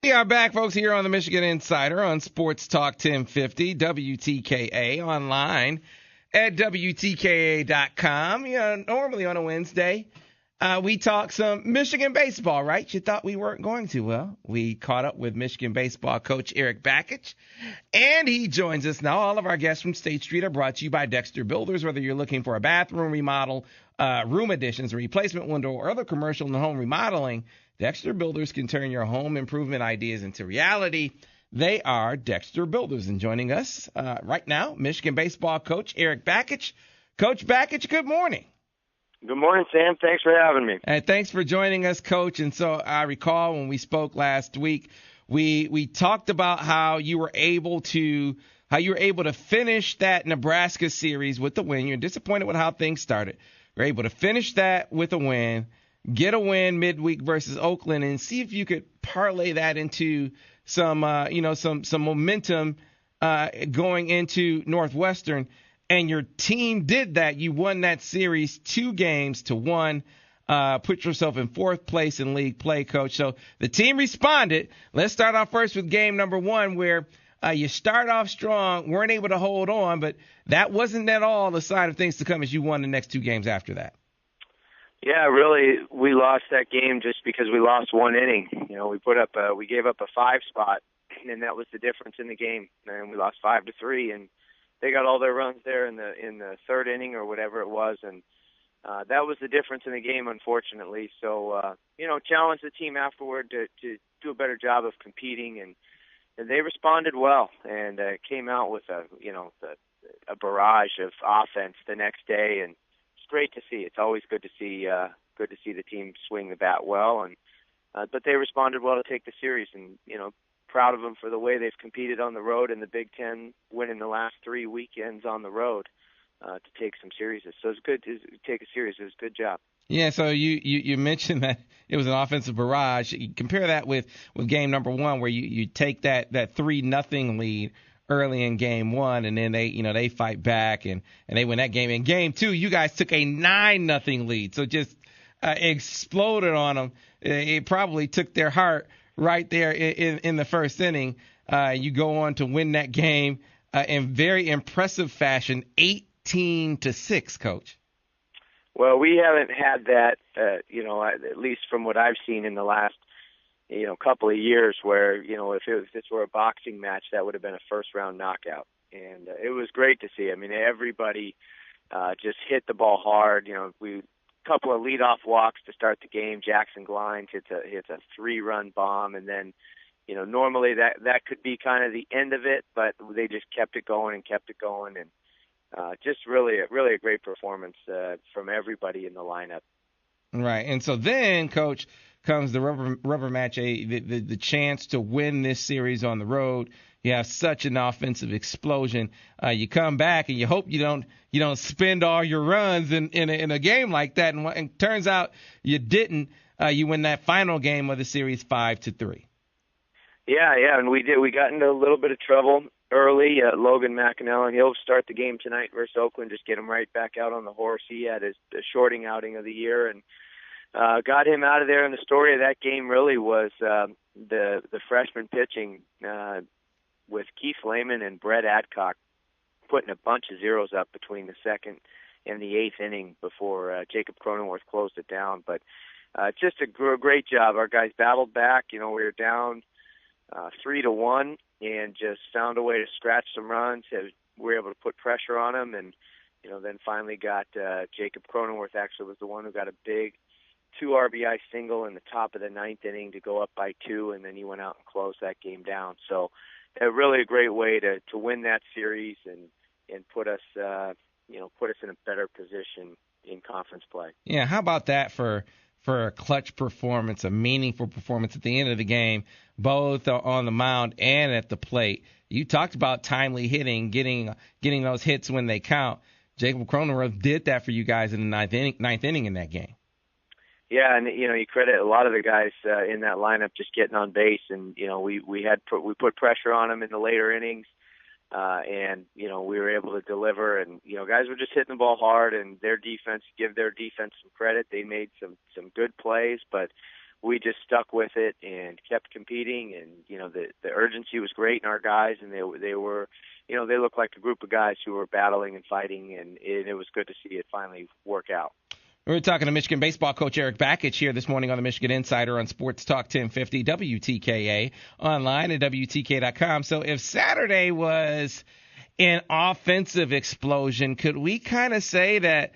We are back, folks, here on the Michigan Insider on Sports Talk 1050, WTKA, online at WTKA.com. Normally on a Wednesday, we talk some Michigan baseball, right? You thought we weren't going to. Well, we caught up with Michigan baseball coach Eric Bakich, and he joins us now. All of our guests from State Street are brought to you by Dexter Builders. Whether you're looking for a bathroom remodel, room additions, replacement window, or other commercial and home remodeling, Dexter Builders can turn your home improvement ideas into reality. They are Dexter Builders. And joining us right now, Michigan baseball coach Eric Bakich. Coach Bakich, good morning. Good morning, Sam. Thanks for having me. And thanks for joining us, Coach. And so I recall when we spoke last week, we talked about how you were able to finish that Nebraska series with the win. You're disappointed with how things started. You're able to finish that with a win, get a win midweek versus Oakland, and see if you could parlay that into some momentum going into Northwestern. And your team did that. You won that series 2-1, put yourself in fourth place in league play, Coach. So the team responded. Let's start off first with game number one, where you start off strong, weren't able to hold on, but that wasn't at all the sign of things to come as you won the next 2 games after that. Yeah, really, we lost that game just because we lost one inning. We gave up a 5 spot, and that was the difference in the game. And we lost 5-3, and they got all their runs there in the third inning or whatever it was, and that was the difference in the game, unfortunately. So, challenged the team afterward to do a better job of competing, and they responded well and came out with a barrage of offense the next day, and it's great to see. It's always good to see the team swing the bat well, and but they responded well to take the series, and proud of them for the way they've competed on the road in the Big Ten, winning the last 3 weekends on the road to take some series. So it's good to take a series. It was a good job. Yeah, so you mentioned that it was an offensive barrage. You compare that with game number one, where you take that 3-0 lead early in game one, and then they fight back and they win that game. In game two, you guys took a 9-0 lead, so just exploded on them. It probably took their heart right there in the first inning. You go on to win that game in very impressive fashion, 18-6, Coach. Well, we haven't had that, at least from what I've seen in the last, couple of years, where, if this were a boxing match, that would have been a first-round knockout. And it was great to see. I mean, everybody just hit the ball hard. Couple of leadoff walks to start the game. Jackson Glines hits a 3-run bomb, and then, normally that could be kind of the end of it, but they just kept it going, and just really a great performance from everybody in the lineup. Right, and so then, Coach, comes the rubber match, the chance to win this series on the road. You have such an offensive explosion. You come back and you hope you don't spend all your runs in a game like that. And it turns out you didn't. You win that final game of the series 5-3. Yeah, and we did. We got into a little bit of trouble early. Logan McAnally, he'll start the game tonight versus Oakland. Just get him right back out on the horse. He had his shorting outing of the year, and got him out of there. And the story of that game really was the freshman pitching with Keith Lehman and Brett Adcock putting a bunch of zeros up between the second and the 8th inning before Jacob Cronenworth closed it down. But just a great job. Our guys battled back. We were down 3-1 and just found a way to scratch some runs. We were able to put pressure on them, and then finally got Jacob Cronenworth actually was the one who got a big 2 RBI single in the top of the 9th inning to go up by 2, and then he went out and closed that game down. So really a great way to win that series and put us in a better position in conference play. Yeah, how about that for a clutch performance, a meaningful performance at the end of the game, both on the mound and at the plate. You talked about timely hitting, getting those hits when they count. Jacob Cronenworth did that for you guys in the ninth inning in that game. Yeah, and you credit a lot of the guys in that lineup just getting on base, and we put pressure on them in the later innings, and we were able to deliver, and guys were just hitting the ball hard, and their defense, give their defense some credit. They made some good plays, but we just stuck with it and kept competing. And the urgency was great in our guys, and they were, they looked like a group of guys who were battling and fighting, and it was good to see it finally work out. We're talking to Michigan baseball coach Eric Bakich here this morning on the Michigan Insider on Sports Talk 1050 WTKA, online at WTK.com. So if Saturday was an offensive explosion, could we kind of say that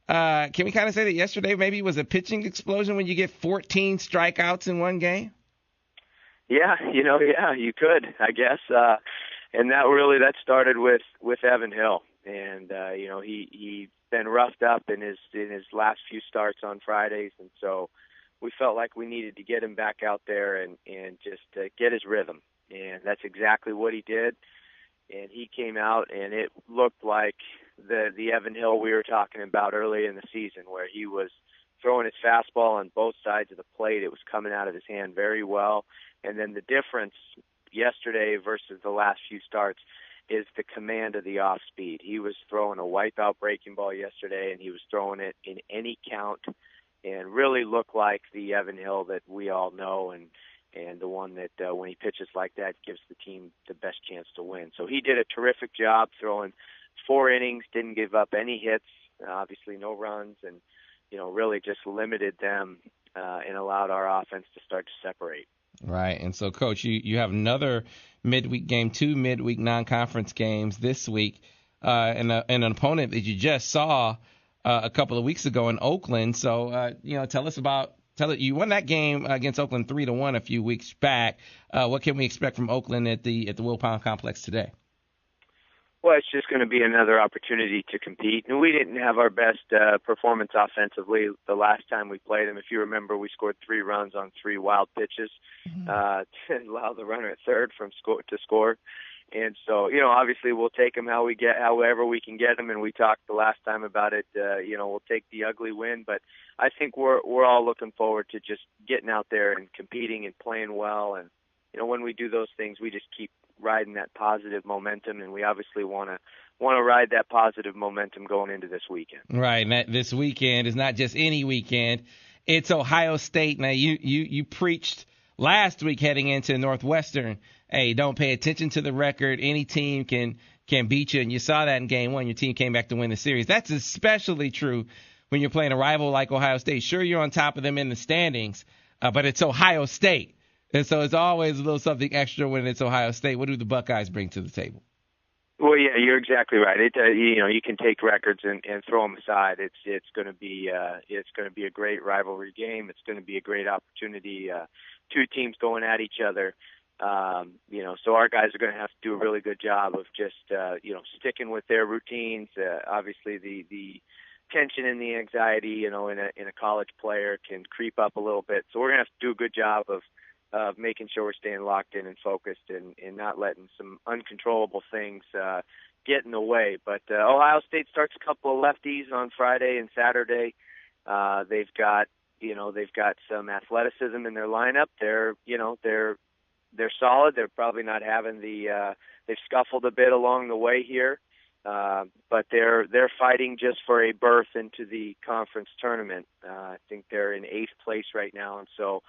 yesterday maybe was a pitching explosion when you get 14 strikeouts in one game? Yeah, you could, I guess. And that started with Evan Hill. And he been roughed up in his last few starts on Fridays, and so we felt like we needed to get him back out there and just get his rhythm. And that's exactly what he did. And he came out, and it looked like the Evan Hill we were talking about early in the season, where he was throwing his fastball on both sides of the plate. It was coming out of his hand very well. And then the difference yesterday versus the last few starts is the command of the off speed. He was throwing a wipeout breaking ball yesterday, and he was throwing it in any count, and really looked like the Evan Hill that we all know, and the one that when he pitches like that gives the team the best chance to win. So he did a terrific job throwing 4 innings, didn't give up any hits, obviously no runs, and really just limited them and allowed our offense to start to separate. Right. And so, Coach, you have another midweek game, 2 midweek non-conference games this week, and an opponent that you just saw a couple of weeks ago in Oakland. So, you won that game against Oakland 3-1 a few weeks back. What can we expect from Oakland at the Will Pound Complex today? Well, it's just going to be another opportunity to compete. And we didn't have our best performance offensively the last time we played them. If you remember, we scored 3 runs on 3 wild pitches to allow the runner at third to score. And so, obviously we'll take them however we can get them. And we talked the last time about it. We'll take the ugly win. But I think we're all looking forward to just getting out there and competing and playing well. And when we do those things, we just keep riding that positive momentum, and we obviously want to ride that positive momentum going into this weekend. Right, and this weekend is not just any weekend. It's Ohio State. Now, you preached last week heading into Northwestern, hey, don't pay attention to the record. Any team can beat you, and you saw that in Game 1. Your team came back to win the series. That's especially true when you're playing a rival like Ohio State. Sure, you're on top of them in the standings, but it's Ohio State. And so it's always a little something extra when it's Ohio State. What do the Buckeyes bring to the table? Well, yeah, you're exactly right. You can take records and throw them aside. It's going to be a great rivalry game. It's going to be a great opportunity. 2 teams going at each other. So our guys are going to have to do a really good job of just sticking with their routines. Obviously, the tension and the anxiety, in a college player can creep up a little bit. So we're going to have to do a good job of making sure we're staying locked in and focused and not letting some uncontrollable things get in the way. But Ohio State starts a couple of lefties on Friday and Saturday. They've got some athleticism in their lineup. They're solid. They're probably not having they've scuffled a bit along the way here. But they're fighting just for a berth into the conference tournament. I think they're in 8th place right now, and so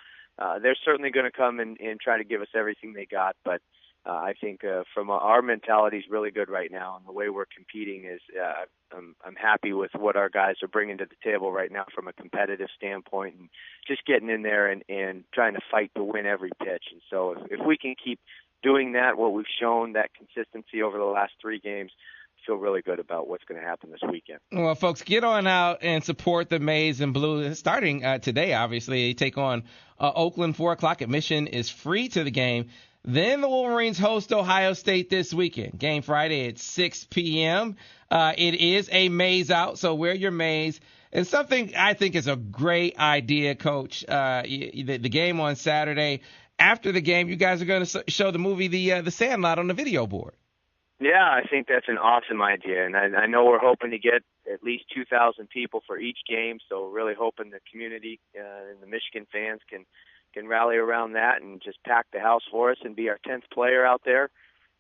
they're certainly going to come and try to give us everything they got. But I think from our mentality is really good right now, and the way we're competing is I'm happy with what our guys are bringing to the table right now from a competitive standpoint, and just getting in there and trying to fight to win every pitch. And so if we can keep doing that, what we've shown, that consistency over the last 3 games, feel really good about what's going to happen this weekend. Well, folks, get on out and support the Maize and Blue. Starting today, obviously, they take on Oakland 4 o'clock. Admission is free to the game. Then the Wolverines host Ohio State this weekend. Game Friday at 6 p.m. It is a maize out, so wear your maize. And something I think is a great idea, Coach, the game on Saturday. After the game, you guys are going to show the movie The Sandlot on the video board. Yeah, I think that's an awesome idea, and I know we're hoping to get at least 2,000 people for each game, so we're really hoping the community and the Michigan fans can rally around that and just pack the house for us and be our 10th player out there.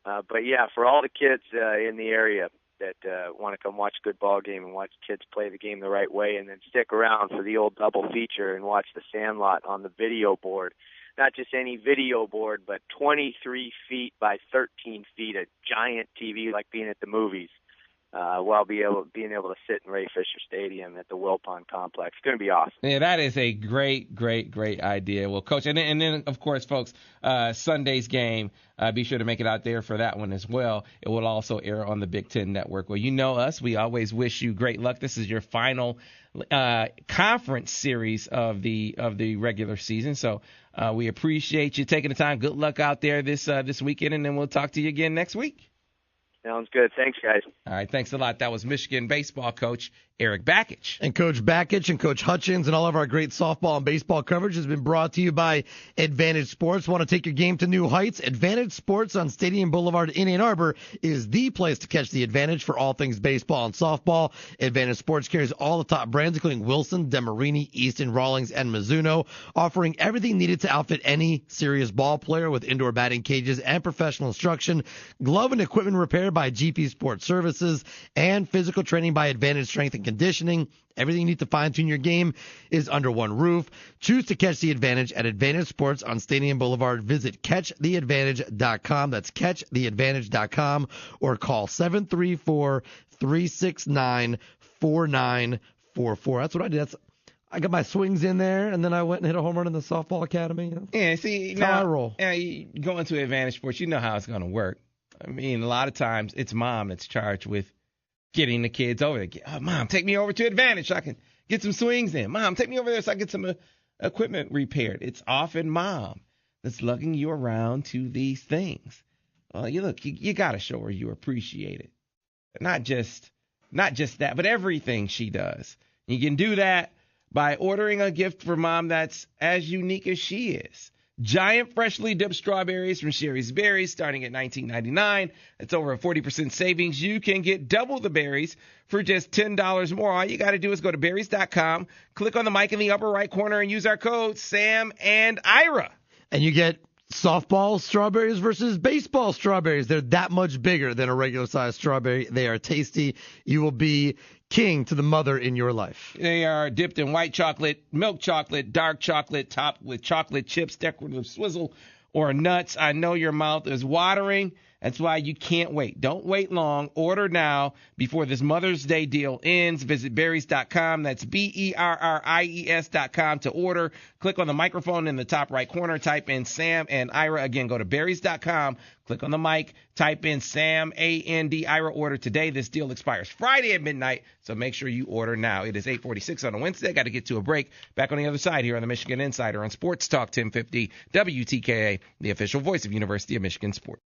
But, yeah, for all the kids in the area, that want to come watch a good ball game and watch kids play the game the right way, and then stick around for the old double feature and watch The Sandlot on the video board. Not just any video board, but 23 feet by 13 feet, a giant TV like being at the movies, while being able to sit in Ray Fisher Stadium at the Wilpon Complex. It's going to be awesome. Yeah, that is a great idea. Well, Coach, and then of course, folks, Sunday's game, be sure to make it out there for that one as well. It will also air on the Big Ten Network. Well, you know us. We always wish you great luck. This is your final conference series of the regular season. So we appreciate you taking the time. Good luck out there this weekend, and then we'll talk to you again next week. Sounds good. Thanks, guys. All right, thanks a lot. That was Michigan baseball coach Eric Bakich. And Coach Bakich and Coach Hutchins and all of our great softball and baseball coverage has been brought to you by Advantage Sports. Want to take your game to new heights? Advantage Sports on Stadium Boulevard in Ann Arbor is the place to catch the Advantage for all things baseball and softball. Advantage Sports carries all the top brands, including Wilson, Demerini, Easton, Rawlings, and Mizuno, offering everything needed to outfit any serious ball player with indoor batting cages and professional instruction, glove and equipment repair by GP Sports Services, and physical training by Advantage Strength and Conditioning. Everything you need to fine-tune your game is under one roof. Choose to catch the Advantage at Advantage Sports on Stadium Boulevard. Visit catchtheadvantage.com. That's catchtheadvantage.com, or call 734-369-4944. That's what I did. I got my swings in there, and then I went and hit a home run in the softball academy. Yeah, see, now I roll. Yeah, you go into Advantage Sports, you know how it's going to work. I mean, a lot of times it's mom that's charged with getting the kids over there. Oh, Mom, take me over to Advantage so I can get some swings in. Mom, take me over there so I can get some equipment repaired. It's often mom that's lugging you around to these things. Well, you got to show her you appreciate it. Not just that, but everything she does. You can do that by ordering a gift for mom that's as unique as she is. Giant freshly dipped strawberries from Sherry's Berries starting at $19.99. That's over a 40% savings. You can get double the berries for just $10 more. All you got to do is go to berries.com, click on the mic in the upper right corner, and use our code Sam and Ira. And you get softball strawberries versus baseball strawberries. They're that much bigger than a regular sized strawberry. They are tasty. You will be king to the mother in your life. They are dipped in white chocolate, milk chocolate, dark chocolate, topped with chocolate chips, decorative swizzle, or nuts. I know your mouth is watering. That's why you can't wait. Don't wait long. Order now before this Mother's Day deal ends. Visit berries.com. That's BERRIES.com to order. Click on the microphone in the top right corner. Type in Sam and Ira. Again, go to berries.com. Click on the mic. Type in Sam, A-N-D, Ira. Order today. This deal expires Friday at midnight, so make sure you order now. It is 8:46 on a Wednesday. Got to get to a break. Back on the other side here on the Michigan Insider on Sports Talk 1050 WTKA, the official voice of University of Michigan Sports.